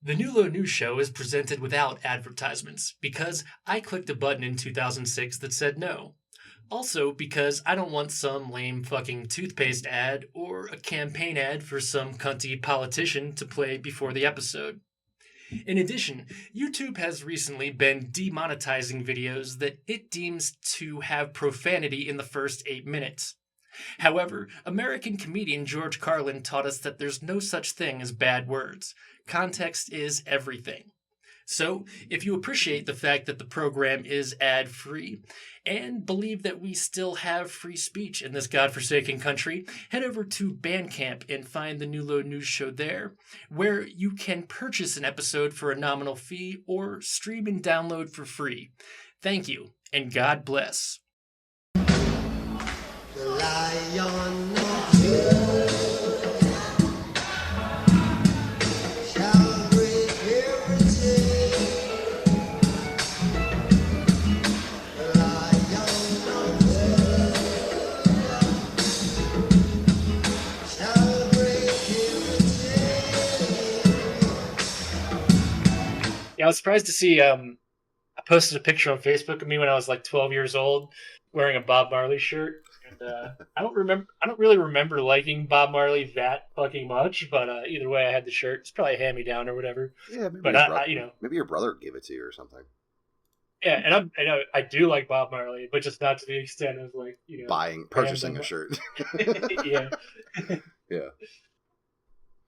The New Low News Show is presented without advertisements because I clicked a button in 2006 that said no. Also, because I don't want some lame fucking toothpaste ad or a campaign ad for some cunty politician to play before the episode. In addition, YouTube has recently been demonetizing videos that it deems to have profanity in the first 8 minutes. However, American comedian George Carlin taught us that there's no such thing as bad words. Context is everything. So, if you appreciate the fact that the program is ad-free and believe that we still have free speech in this godforsaken country, head over to Bandcamp and find the New Low News Show there, where you can purchase an episode for a nominal fee or stream and download for free. Thank you, and God bless. The Lion of Judah shall break every chain. The Lion of Judah shall break every chain. Yeah, I was surprised to see, I posted a picture on Facebook of me when I was like 12 years old wearing a Bob Marley shirt. And I don't really remember liking Bob Marley that fucking much, but either way, I had the shirt. It's probably a hand-me-down or whatever. Yeah, maybe But maybe your brother gave it to you or something. Yeah, and I do like Bob Marley, but just not to the extent of like Purchasing a shirt. Yeah. Yeah.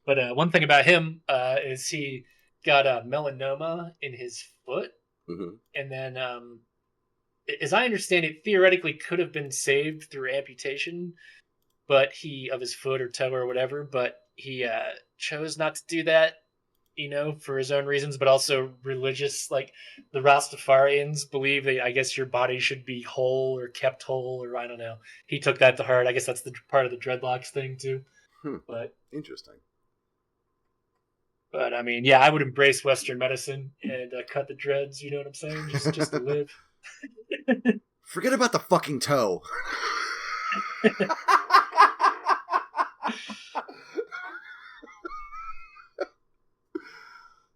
But one thing about him is he got a melanoma in his foot, and then as I understand it, theoretically could have been saved through amputation, but of his foot or toe or whatever, but he chose not to do that, for his own reasons, but also religious. Like the Rastafarians believe that, I guess, your body should be whole or kept whole, or I don't know. He took that to heart. I guess that's the part of the dreadlocks thing too. But interesting. But I mean, yeah, I would embrace Western medicine and cut the dreads. You know what I'm saying? Just to live. Forget about the fucking toe.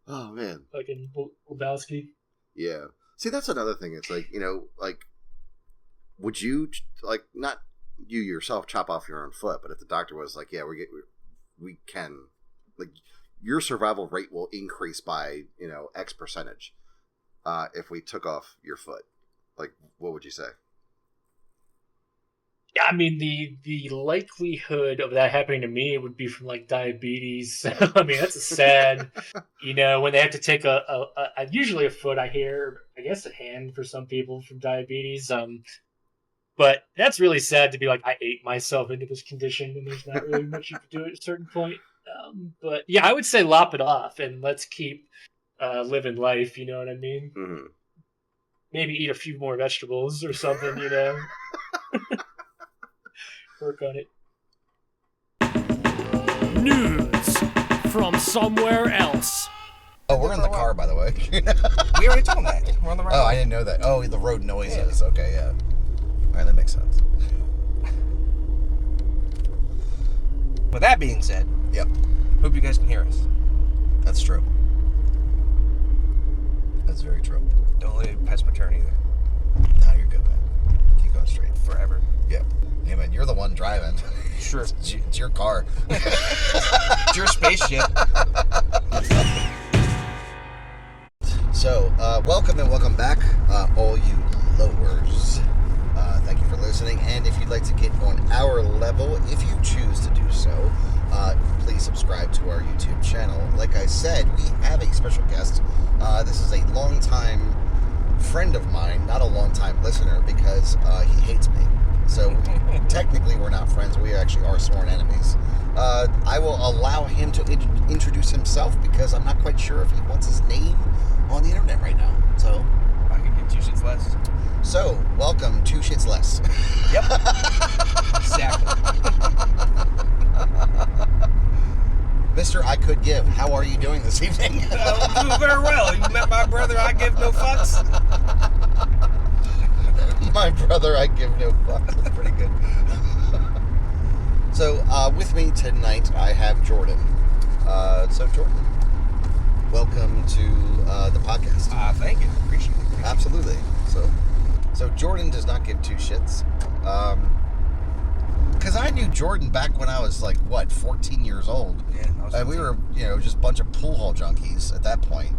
Oh man, fucking Lebowski. Yeah. See, that's another thing. It's like, would you not you yourself chop off your own foot, but if the doctor was like, yeah, we can, like, your survival rate will increase by X percentage if we took off your foot. Like, what would you say? Yeah, I mean, the likelihood of that happening to me would be from like diabetes. I mean, that's a sad, when they have to take usually a foot. I hear, I guess, a hand for some people from diabetes. But that's really sad to be like, I ate myself into this condition, and there's not really much you can do at a certain point. But yeah, I would say lop it off and let's keep living life. You know what I mean? Mm-hmm. Maybe eat a few more vegetables or something, Work on it. News from somewhere else. Oh, we're in the car, by the way. We already told them that. We're on the right. Oh, I didn't know that. Oh, the road noises. Yeah. Okay, yeah. All right, that makes sense. With that being said, yep. Hope you guys can hear us. That's true. That's very true. Don't let it pest my turn either. No, you're good, man. Keep going straight. Forever. Yeah. Hey, man, you're the one driving. Sure. It's your car. It's your spaceship. So, welcome and welcome back, all you lowers. Thank you for listening, and if you'd like to get on our level, if you choose to do so, please subscribe to our YouTube channel. Like I said, we have a special guest. This is a longtime friend of mine, not a longtime listener, because he hates me. So, technically, we're not friends. We actually are sworn enemies. I will allow him to introduce himself, because I'm not quite sure if he wants his name on the internet right now. So, I could get 2 shits less. So, welcome to Shits Less. Yep. Exactly. Mr. I Could Give, how are you doing this evening? I'm doing very well. You met my brother, I give no fucks. My brother, I give no fucks. That's pretty good. So, with me tonight, I have Jordan. So, Jordan, welcome to the podcast. Thank you. Appreciate it. Absolutely. So Jordan does not give two shits. Because I knew Jordan back when I was 14 years old. Yeah, I was And we were, just a bunch of pool hall junkies at that point.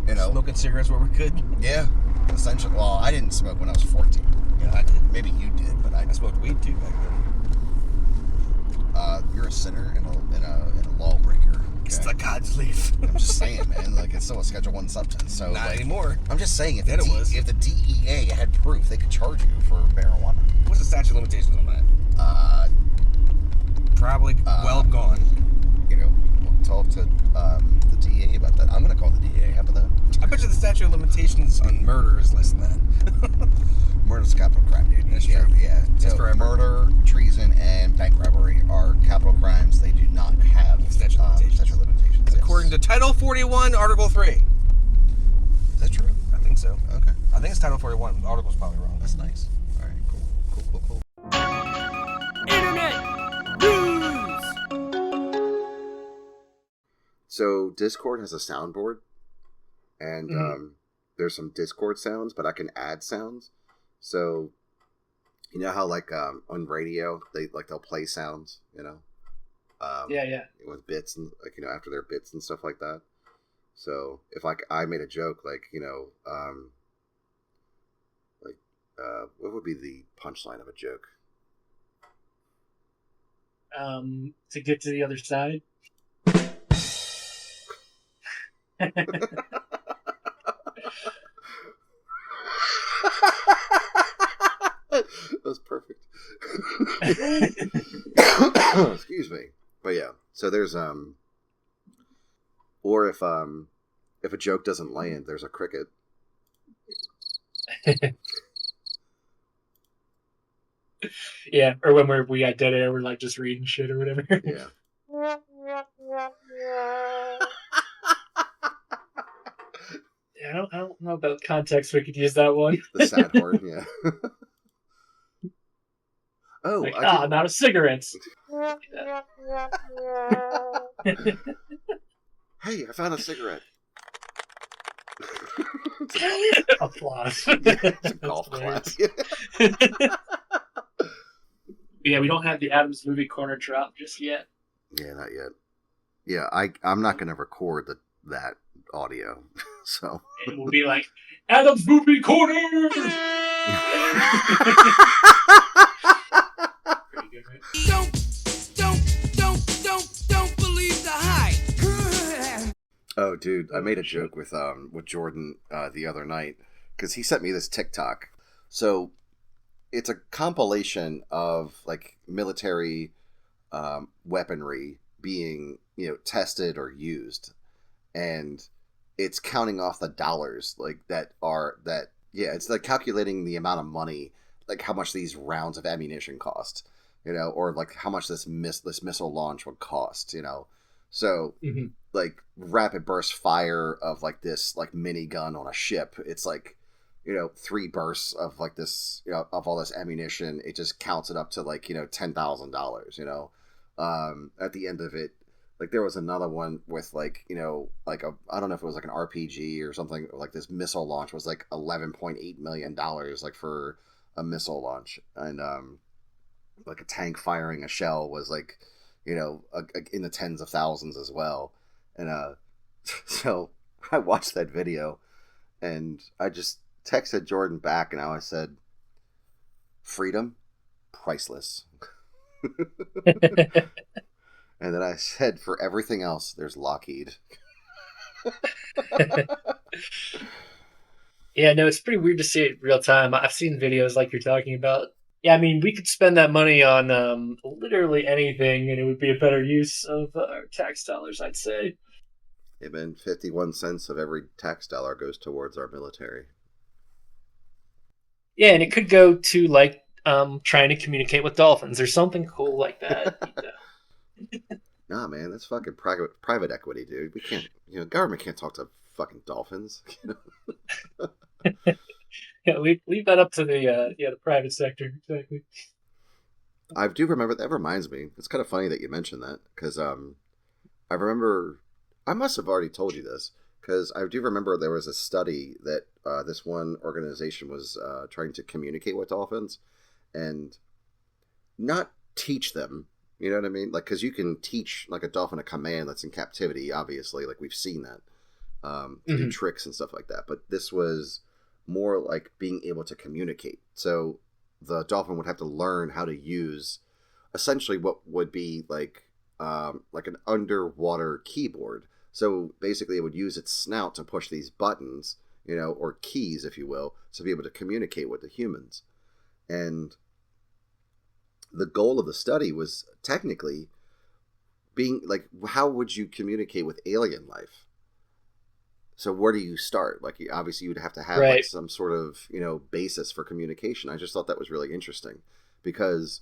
Yep. Smoking cigarettes where we could. Yeah. Essentially. Well, I didn't smoke when I was 14. Yeah, I did. Maybe you did, but I smoked weed too back then. You're a sinner and a lawbreaker. It's okay? like God's leaf. I'm just saying, man. It's still a Schedule 1 substance. So Not anymore. I'm just saying, if Then it was. if the DEA had proof, they could charge you for marijuana. What's the statute of limitations on that? Probably well gone. We'll talk to the DEA about that. I'm going to call the DEA. How about that? I bet you the statute of limitations on murder is less than that. Murder's a capital crime, dude. That's true. Yeah. That's So forever. murder, treason, and bank robbery are capital crimes. They do not have Statute of limitations. statute of limitations. Yes. According to Title 41, Article 3. Is that true? I think so. Okay. I think it's Title 41. The article's probably wrong. That's nice. All right. Cool. Internet news. So Discord has a soundboard, and there's some Discord sounds, but I can add sounds. So you know how on radio they'll play sounds, Yeah. with bits and after their bits and stuff like that. So if I made a joke what would be the punchline of a joke? To get to the other side. That's perfect. Excuse me. But yeah, so there's or if a joke doesn't land, there's a cricket. Yeah, or when we got dead air, we're just reading shit or whatever. Yeah. Yeah, I don't know about context. We could use that one. The sad horn, yeah. Oh, I'm out of cigarettes. Hey, I found a cigarette. Applause. It's a golf class. Yeah, we don't have the Adams Movie Corner drop just yet. Yeah, not yet. Yeah, I'm not going to record that audio, so. It will be like, Adams Movie Corner! Pretty good, right? Don't believe the hype. Oh, dude, I made a joke with Jordan the other night because he sent me this TikTok. So it's a compilation of military weaponry being tested or used, and it's counting off the dollars it's calculating the amount of money, how much these rounds of ammunition cost, or how much this missile launch would cost, So rapid burst fire of this minigun on a ship, it's 3 bursts of this of all this ammunition, it just counts it up to $10,000, at the end of it. There was another one with I don't know if it was an RPG or something, this missile launch was $11.8 million for a missile launch, and a tank firing a shell was in the tens of thousands as well. And so I watched that video and I just texted Jordan back and I said, freedom, priceless. And then I said, for everything else, there's Lockheed. Yeah, no, it's pretty weird to see it real time. I've seen videos like you're talking about. Yeah, I mean, we could spend that money on literally anything, and it would be a better use of our tax dollars, I'd say. Yeah, man, 51 cents of every tax dollar goes towards our military. Yeah, and it could go to, trying to communicate with dolphins or something cool like that. Nah, man, that's fucking private equity, dude. We can't, government can't talk to fucking dolphins. Yeah, leave that up to the private sector. Exactly. I do remember, that reminds me, it's kind of funny that you mentioned that, because I remember, I must have already told you this, because I do remember there was a study that this one organization was trying to communicate with dolphins and not teach them. You know what I mean? Like, because you can teach like a dolphin a command that's in captivity. Obviously, like we've seen that to do tricks and stuff like that. But this was more like being able to communicate. So the dolphin would have to learn how to use essentially what would be like an underwater keyboard. So basically, it would use its snout to push these buttons, or keys, if you will, to be able to communicate with the humans. And the goal of the study was technically being like, how would you communicate with alien life? So where do you start? Like, obviously, you would have to have like some sort of basis for communication. I just thought that was really interesting because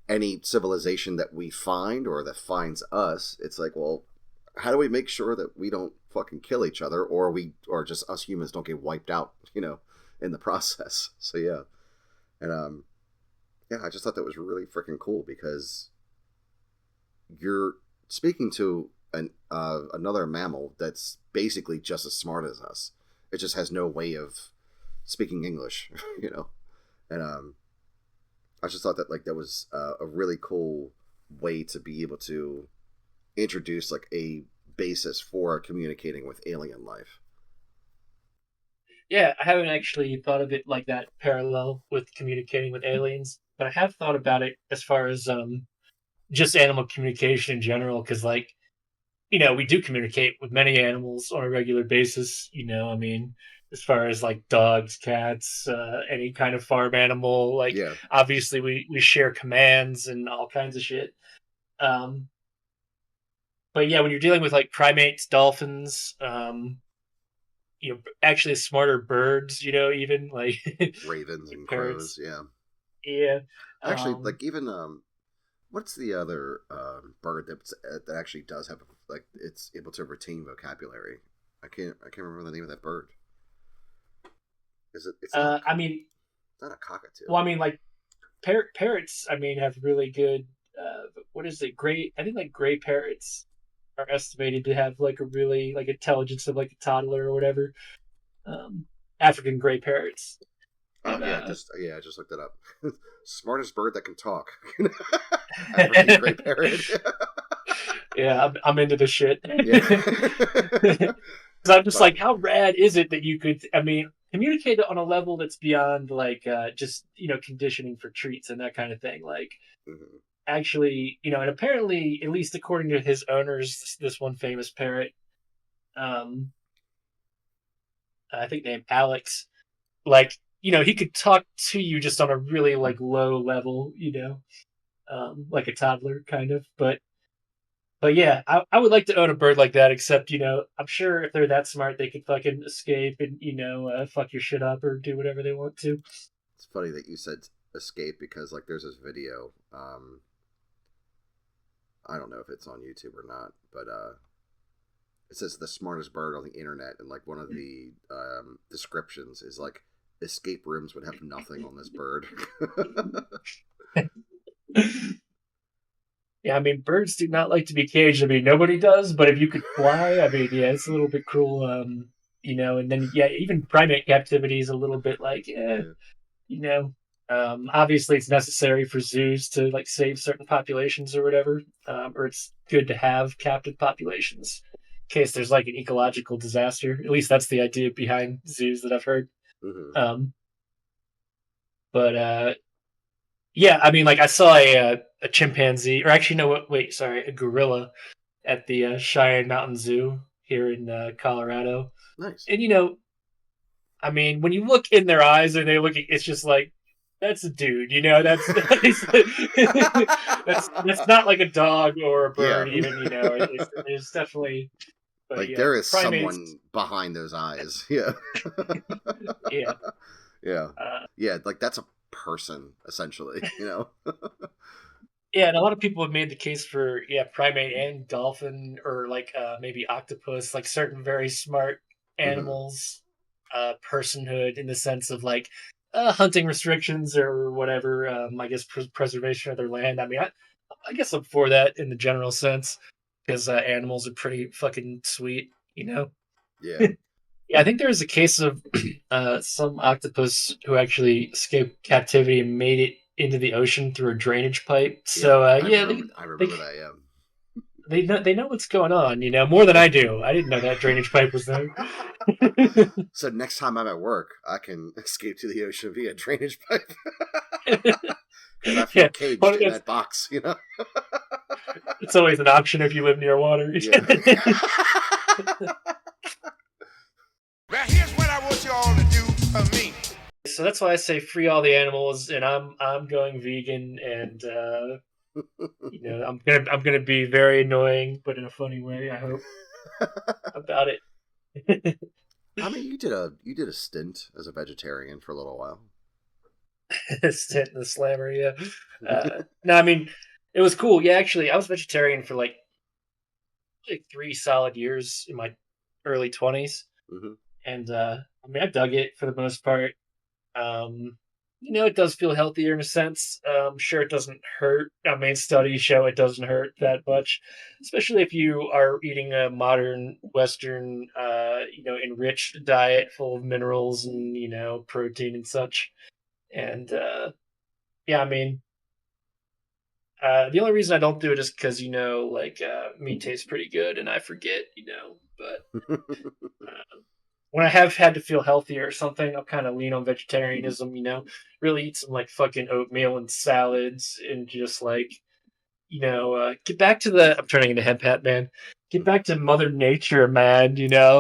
any civilization that we find or that finds us, it's like, well, how do we make sure that we don't fucking kill each other, or just us humans don't get wiped out, in the process? So yeah, and yeah, I just thought that was really freaking cool because you're speaking to another mammal that's basically just as smart as us. It just has no way of speaking English, and I just thought that like that was a really cool way to be able to introduce like a basis for communicating with alien life. Yeah, I haven't actually thought of it like that parallel with communicating with aliens, but I have thought about it as far as just animal communication in general, because like, we do communicate with many animals on a regular basis, I mean, as far as like dogs, cats, any kind of farm animal, like Yeah. obviously we share commands and all kinds of shit. But yeah, when you're dealing with like primates, dolphins, actually smarter birds, even like Ravens and parrots. crows, yeah. Yeah. Actually, like even what's the other bird that actually does have like it's able to retain vocabulary? I can't remember the name of that bird. Is it? It's not, I mean, it's not a cockatoo. well, I mean, like parrots. I mean, have really good. What is it? I think like gray parrots are estimated to have like a really like intelligence of like a toddler or whatever. African gray parrots. Oh And, yeah, I just looked it up. Smartest bird that can talk. African gray parrot. Yeah, I'm into this shit. Yeah. I'm just like, how rad is it that you could, I mean, communicate on a level that's beyond like just conditioning for treats and that kind of thing. Like, Mhm. actually, and apparently, at least according to his owners, this one famous parrot, I think named Alex, like, he could talk to you just on a really like low level, like a toddler kind of, but yeah, I would like to own a bird like that, except, I'm sure if they're that smart, they could fucking escape and, fuck your shit up or do whatever they want to. It's funny that you said escape because like there's this video. I don't know if it's on YouTube or not, but it says the smartest bird on the internet, and like one of the descriptions is like escape rooms would have nothing on this bird. Yeah, I mean, birds do not like to be caged. I mean, nobody does, but if you could fly, I mean, yeah, it's a little bit cruel. And then yeah, even primate captivity is a little bit like, obviously it's necessary for zoos to like save certain populations or whatever, or it's good to have captive populations in case there's like an ecological disaster. At least that's the idea behind zoos that I've heard. Mm-hmm. But yeah, I mean, like I saw a chimpanzee, or actually, no, wait, sorry, a gorilla at the Cheyenne Mountain Zoo here in Colorado. Nice. And I mean, when you look in their eyes and they look, it's just like that's a dude. That's that's not like a dog or a bird, Yeah. even. It's definitely. But like yeah, there is primates, someone behind those eyes. Yeah. Yeah. Yeah. Yeah. Like that's a person essentially. Yeah, and a lot of people have made the case for primate and dolphin, or like maybe octopus, like certain very smart animals, personhood in the sense of like hunting restrictions or whatever. I guess preservation of their land. I mean, I guess I'm for that in the general sense because animals are pretty fucking sweet. Yeah. Yeah, I think there was a case of some octopus who actually escaped captivity and made it into the ocean through a drainage pipe. So I yeah, remember that. Yeah. they know what's going on. More than I do. I didn't know that drainage pipe was there. So next time I'm at work, I can escape to the ocean via drainage pipe. Because I feel caged in that box, It's always an option if you live near water. Yeah. Now here's what I want you all to do for me. So that's why I say free all the animals, and I'm going vegan, and I'm gonna be very annoying, but in a funny way. I hope about it. I mean, you did a stint as a vegetarian for a little while. Stint in the slammer, yeah. No, I mean it was cool. Yeah, actually, I was vegetarian for like 3 solid years in my early 20s, and I mean I dug it for the most part. It does feel healthier in a sense. Sure, it doesn't hurt. I mean, studies show it doesn't hurt that much, especially if you are eating a modern Western, enriched diet full of minerals and, protein and such. And, yeah, I mean, the only reason I don't do it is because, meat tastes pretty good and I forget, but when I have had to feel healthier or something, I'll kind of lean on vegetarianism, really eat some like fucking oatmeal and salads and just get back to I'm turning into Hemp Hat Man. Get back to Mother Nature, man,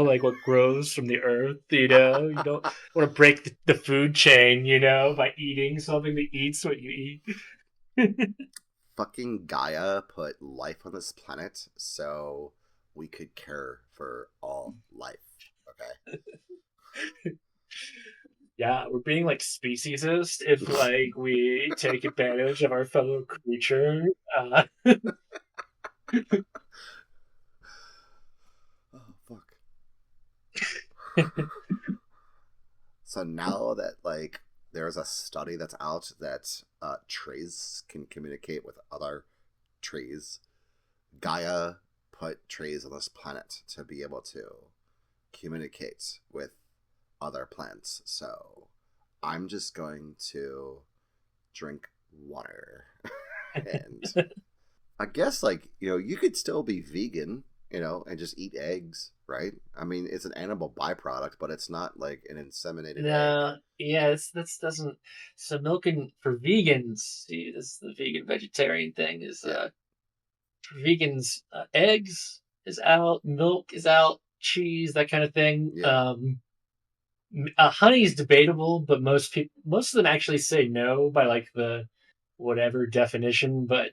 like what grows from the earth, You don't want to break the food chain, by eating something that eats what you eat. Fucking Gaia put life on this planet so we could care for all life. Okay. Yeah, we're being like speciesist if we take advantage of our fellow creature. Oh fuck. So now that there's a study that's out that trees can communicate with other trees, Gaia put trees on this planet to be able to communicate with other plants. So I'm just going to drink water. And I guess you could still be vegan, and just eat eggs, right? I mean, it's an animal byproduct, but it's not like an inseminated egg. Yeah, that doesn't. So milking for vegans, see, this is the vegan vegetarian thing is for vegans, eggs is out, milk is out, cheese, that kind of thing. Yeah. Honey is debatable, but most of them actually say no by the whatever definition. But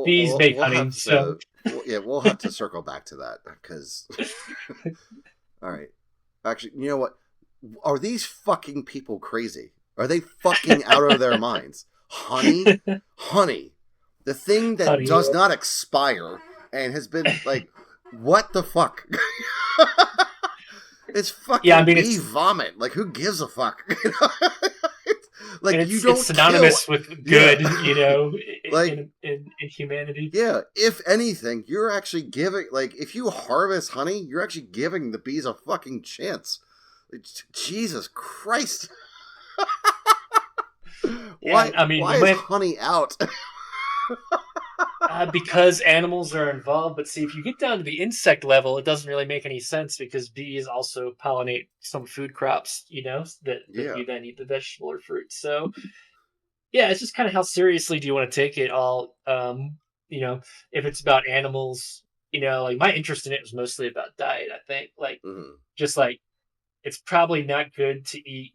bees make honey, so we'll have to circle back to that because. All right, actually, you know what? Are these fucking people crazy? Are they fucking out of their minds? Honey, the thing that does not expire and has been what the fuck? It's fucking bee vomit. Who gives a fuck? It's synonymous with good, in humanity. Yeah, if anything, you're actually giving, if you harvest honey, you're actually giving the bees a fucking chance. Jesus Christ. Why is honey out? Because animals are involved, but see, if you get down to the insect level, it doesn't really make any sense because bees also pollinate some food crops, that you then eat the vegetable or fruit. So, yeah, it's just kind of how seriously do you want to take it all? If it's about animals, my interest in it was mostly about diet, I think. Just it's probably not good to eat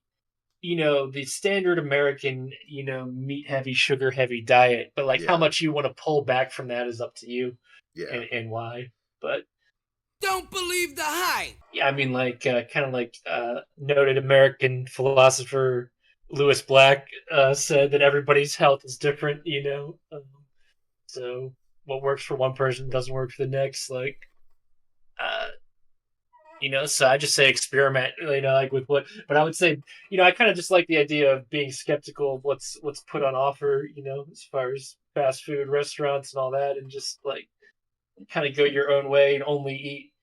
the standard American, meat-heavy, sugar-heavy diet. But, how much you want to pull back from that is up to you and why. But don't believe the hype! Yeah, I mean, noted American philosopher Lewis Black said that everybody's health is different, so what works for one person doesn't work for the next. So I just say experiment, with what. But I would say, I kind of just like the idea of being skeptical of what's put on offer, as far as fast food restaurants and all that, and just kind of go your own way and only eat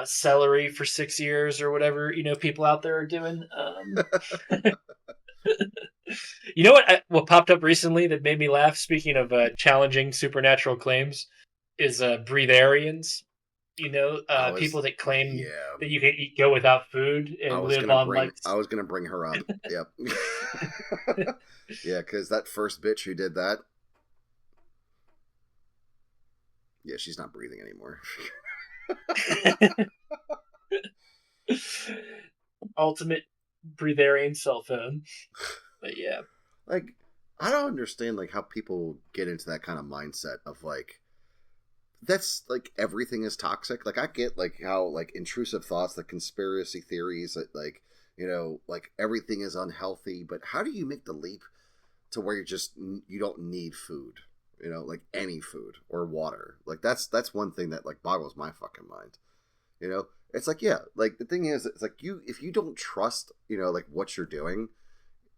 celery for 6 years or whatever, people out there are doing. You know what popped up recently that made me laugh, speaking of challenging supernatural claims, is breatharians. I was, People that claim yeah. that you can go without food and live on like. I was gonna bring her up. Yep. Yeah, because that first bitch who did that, yeah, she's not breathing anymore. Ultimate breatharian cell phone. But yeah. Like, I don't understand like how people get into that kind of mindset of like, that's like everything is toxic. Like, I get like how like intrusive thoughts, like conspiracy theories, that like, like everything is unhealthy, but how do you make the leap to where you don't need food, like any food or water? Like that's one thing that like boggles my fucking mind. It's like, yeah, like the thing is, it's like if you don't trust, like what you're doing,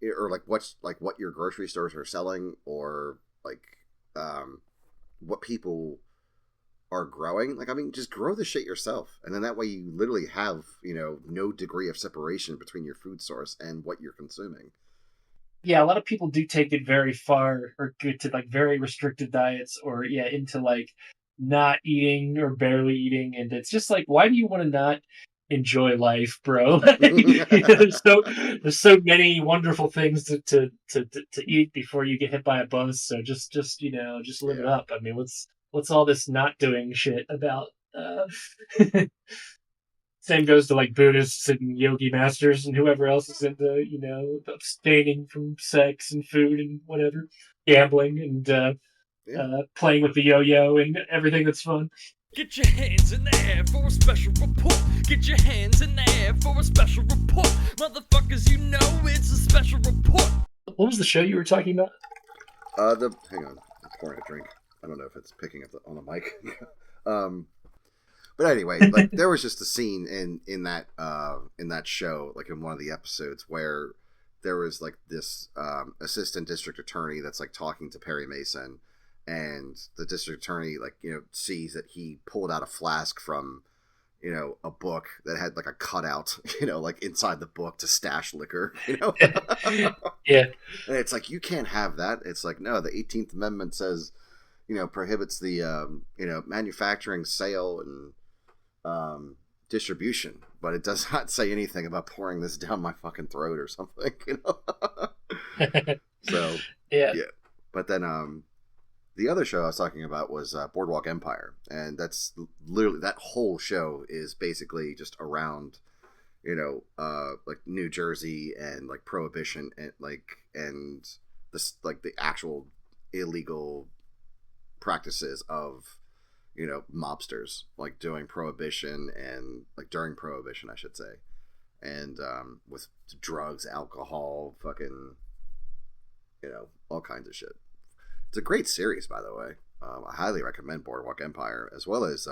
or like what your grocery stores are selling, or like what people are growing, like, I mean, just grow the shit yourself, and then that way you literally have no degree of separation between your food source and what you're consuming. Yeah, a lot of people do take it very far, or get to like very restricted diets, or into like not eating or barely eating, and it's just like, why do you want to not enjoy life, bro? There's so many wonderful things to eat before you get hit by a bus. So just live it up. I mean, what's all this not doing shit about? Same goes to like Buddhists and yogi masters and whoever else is into abstaining from sex and food and whatever, gambling and playing with the yo-yo and everything that's fun. Get your hands in the air for a special report. Get your hands in the air for a special report. Motherfuckers, it's a special report. What was the show you were talking about? Hang on, I'm pouring a drink. I don't know if it's picking up on the mic. But anyway, like there was just a scene in that show, like in one of the episodes, where there was like this assistant district attorney that's like talking to Perry Mason, and the district attorney like sees that he pulled out a flask from a book that had like a cutout like inside the book to stash liquor. Yeah, and it's like, you can't have that. It's like, no, the 18th Amendment says prohibits the manufacturing, sale, and distribution, but it does not say anything about pouring this down my fucking throat or something. So yeah. But then the other show I was talking about was Boardwalk Empire, and that's literally, that whole show is basically just around like New Jersey and like Prohibition and this like the actual illegal practices of mobsters, like doing Prohibition, and like during Prohibition, I should say, and with drugs, alcohol, fucking all kinds of shit. It's a great series, by the way. I highly recommend Boardwalk Empire, as well as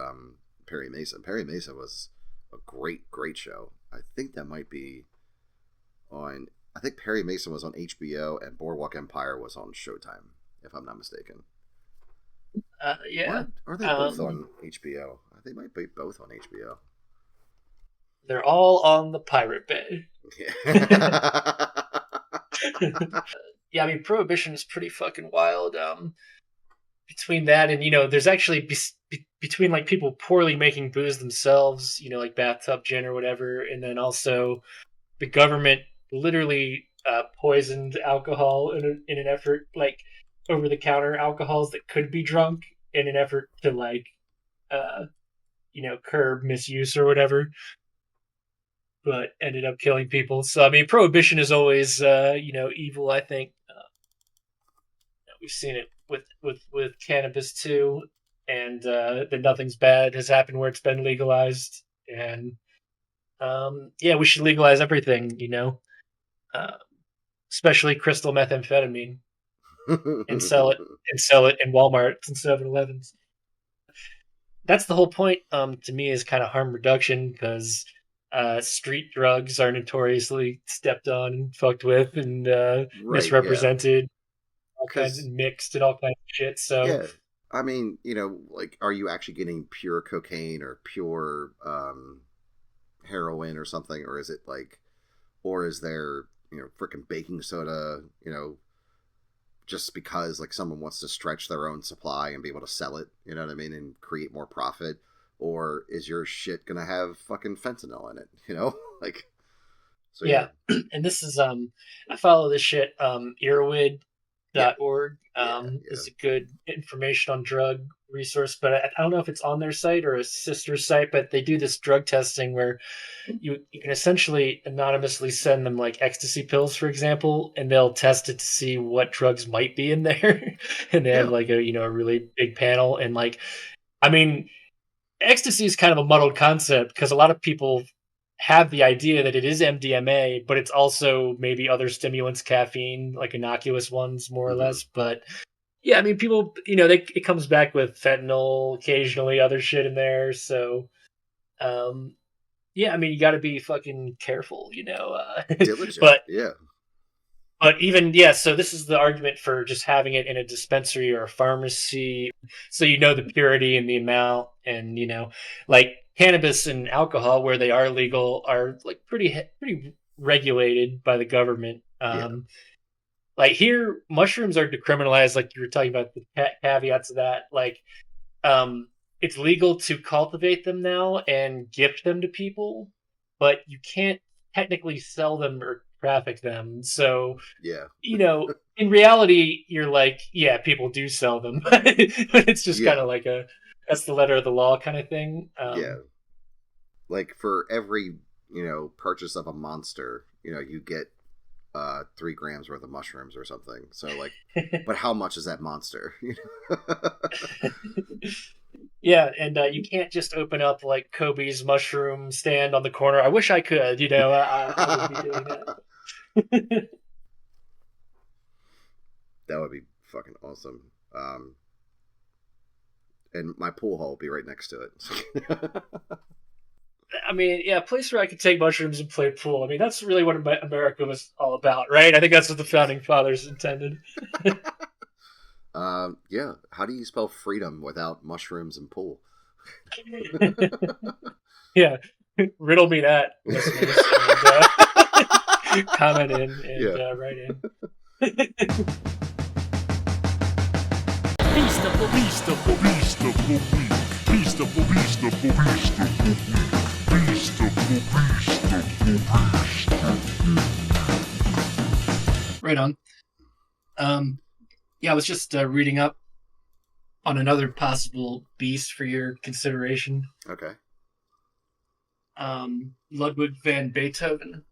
Perry Mason. Perry Mason was a great show. I think that might be on, I think Perry Mason was on HBO and Boardwalk Empire was on Showtime, if I'm not mistaken. Yeah. Or are they both on HBO? They might be both on HBO. They're all on the Pirate Bay. Yeah. Yeah, I mean, Prohibition is pretty fucking wild. Between that and, there's actually between like people poorly making booze themselves, like bathtub gin or whatever, and then also the government literally poisoned alcohol in an effort, like over-the-counter alcohols that could be drunk, in an effort to like curb misuse or whatever, but ended up killing people. So I mean, Prohibition is always evil, I think. We've seen it with cannabis too, and that nothing's bad has happened where it's been legalized, and we should legalize everything, especially crystal methamphetamine. and sell it in Walmarts and 7-Elevens. That's the whole point, to me, is kind of harm reduction, because street drugs are notoriously stepped on and fucked with and misrepresented, all kinds of mixed and all kinds of shit. So I mean, like, are you actually getting pure cocaine or pure heroin or something, or is it like, or is there, freaking baking soda, just because like someone wants to stretch their own supply and be able to sell it, you know what I mean, and create more profit, or is your shit gonna have fucking fentanyl in it, like, so Yeah. And this is I follow this shit. Earwid.org is a good information on drug resource, but I don't know if it's on their site or a sister site, but they do this drug testing where you can essentially anonymously send them like ecstasy pills, for example, and they'll test it to see what drugs might be in there. And they have like a really big panel. And like, I mean, ecstasy is kind of a muddled concept because a lot of people have the idea that it is MDMA, but it's also maybe other stimulants, caffeine, like innocuous ones, more or less. But yeah, I mean, people, it comes back with fentanyl, occasionally other shit in there. So, yeah, I mean, you got to be fucking careful, diligent. But even, yeah, so this is the argument for just having it in a dispensary or a pharmacy, so the purity and the amount, and like cannabis and alcohol, where they are legal, are like pretty regulated by the government. Like here, mushrooms are decriminalized, like you were talking about the caveats of that. Like, it's legal to cultivate them now and gift them to people, but you can't technically sell them or traffic them. So, in reality, you're like, yeah, people do sell them, but it's just kind of like that's the letter of the law kind of thing. Like for every, purchase of a monster, you get 3 grams worth of mushrooms or something. So like, but how much is that monster? Yeah, and you can't just open up like Kobe's mushroom stand on the corner. I wish I could, I would be doing that. That would be fucking awesome. And my pool hall will be right next to it. I mean, yeah, a place where I could take mushrooms and play pool. I mean, that's really what America was all about, right? I think that's what the founding fathers intended. Yeah. How do you spell freedom without mushrooms and pool? Yeah. Riddle me that, listeners. And, comment in and write in. Pista por pista por pista por pista por pista por pista pista por pista. Right on. Yeah, I was just reading up on another possible beast for your consideration. Okay. Ludwig van Beethoven.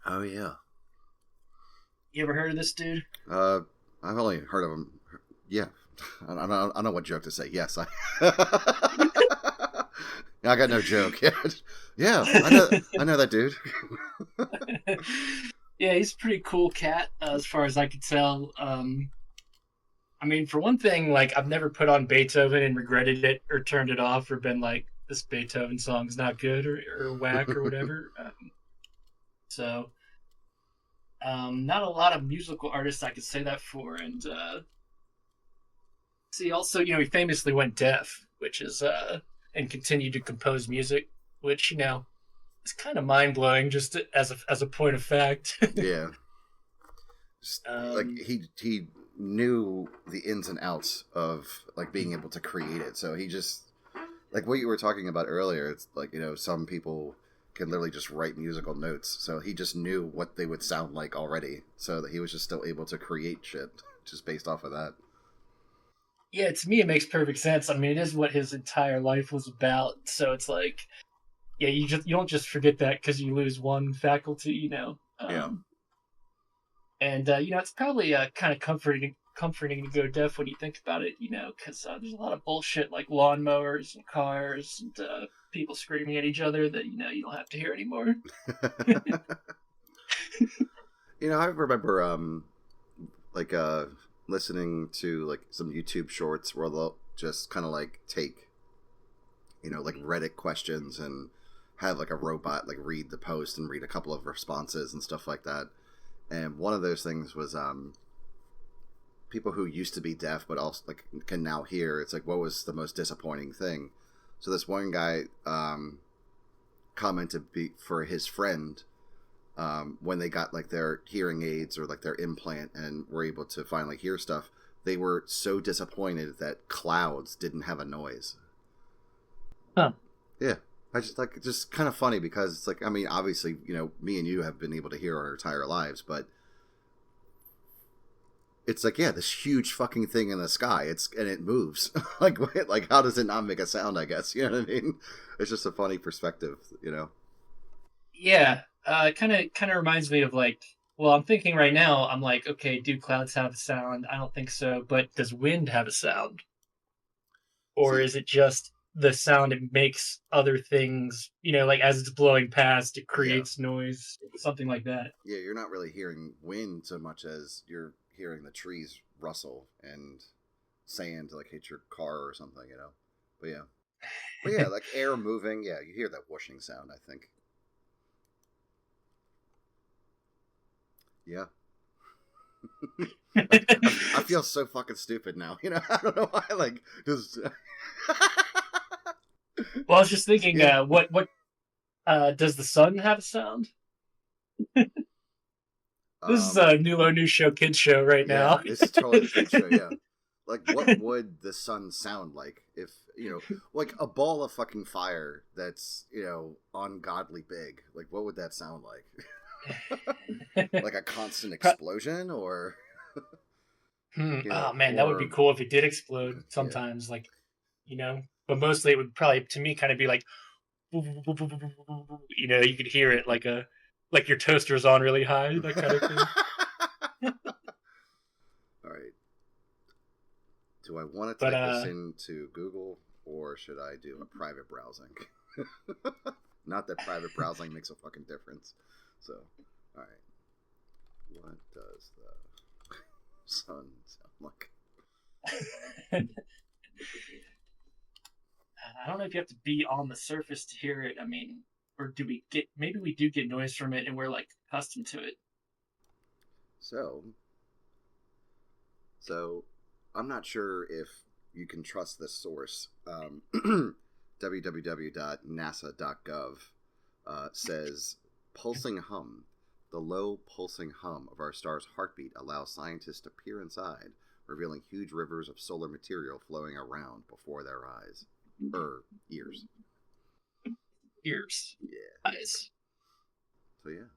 Oh yeah. You ever heard of this dude? I've only heard of him. Yeah. I don't know what joke to say. Yes, I got no joke. Yeah, I know that dude. Yeah, he's a pretty cool cat, as far as I could tell. I mean, for one thing, like, I've never put on Beethoven and regretted it or turned it off or been like, this Beethoven song's not good or whack or whatever. So, not a lot of musical artists I could say that for. And see, also, he famously went deaf, which is and continued to compose music, which is kind of mind blowing, just as a point of fact. Yeah, like he knew the ins and outs of like being able to create it, so he just, like what you were talking about earlier, it's like some people can literally just write musical notes, so he just knew what they would sound like already, so that he was just still able to create shit just based off of that. Yeah, to me it makes perfect sense. I mean, it is what his entire life was about, so it's like, yeah, you don't just forget that because you lose one faculty, Yeah. And it's probably kind of comforting to go deaf when you think about it, because there's a lot of bullshit like lawnmowers and cars and people screaming at each other that you don't have to hear anymore. I remember listening to like some YouTube shorts where they'll just kind of like take like Reddit questions and have like a robot like read the post and read a couple of responses and stuff like that. And one of those things was people who used to be deaf but also like can now hear. It's like, what was the most disappointing thing? So this one guy commented for his friend when they got like their hearing aids or like their implant and were able to finally hear stuff. They were so disappointed that clouds didn't have a noise. Huh. Yeah. I just like, just kind of funny because it's like, I mean, obviously, me and you have been able to hear our entire lives, but it's like, yeah, this huge fucking thing in the sky, and it moves. like how does it not make a sound, I guess? You know what I mean? It's just a funny perspective, Yeah. Kind of reminds me of like, well, I'm thinking right now, I'm like, okay, do clouds have a sound? I don't think so. But does wind have a sound? Or is it just the sound it makes other things, like as it's blowing past, it creates noise, something like that. Yeah, you're not really hearing wind so much as you're hearing the trees rustle and sand like hit your car or something, But yeah, like air moving, yeah, you hear that whooshing sound, I think. Yeah. I feel so fucking stupid now. I don't know why. Like, just. Well, I was just thinking, what does the sun have a sound? This is a new show, kids show right now. This is totally a kid show. Yeah. Like, what would the sun sound like if like a ball of fucking fire that's ungodly big? Like, what would that sound like? Like a constant explosion, or oh man, that would be cool if it did explode sometimes, like but mostly it would probably, to me, kind of be like you could hear it like your toaster's on really high, that kind of thing. All right, do I want to type this into Google, or should I do a private browsing? Not that private browsing makes a fucking difference. So, all right. What does the sun sound like? I don't know if you have to be on the surface to hear it. I mean, or maybe we do get noise from it and we're like accustomed to it. So I'm not sure if you can trust this source. www.nasa.gov says, pulsing hum. The low pulsing hum of our star's heartbeat allows scientists to peer inside, revealing huge rivers of solar material flowing around before their eyes. Ears. Ears. Yeah. Eyes. So yeah.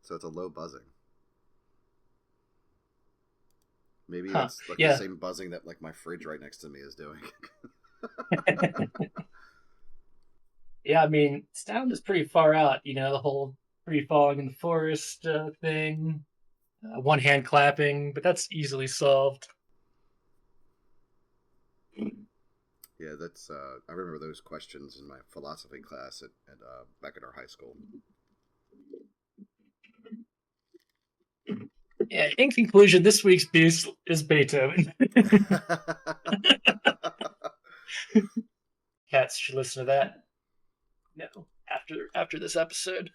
So it's a low buzzing. Maybe it's like the same buzzing that like my fridge right next to me is doing. Yeah, I mean, sound is pretty far out, the whole tree falling in the forest thing, one hand clapping, but that's easily solved. Yeah, that's I remember those questions in my philosophy class at back at our high school. Yeah, in conclusion, this week's beast is Beethoven. Cats should listen to that. No, after this episode.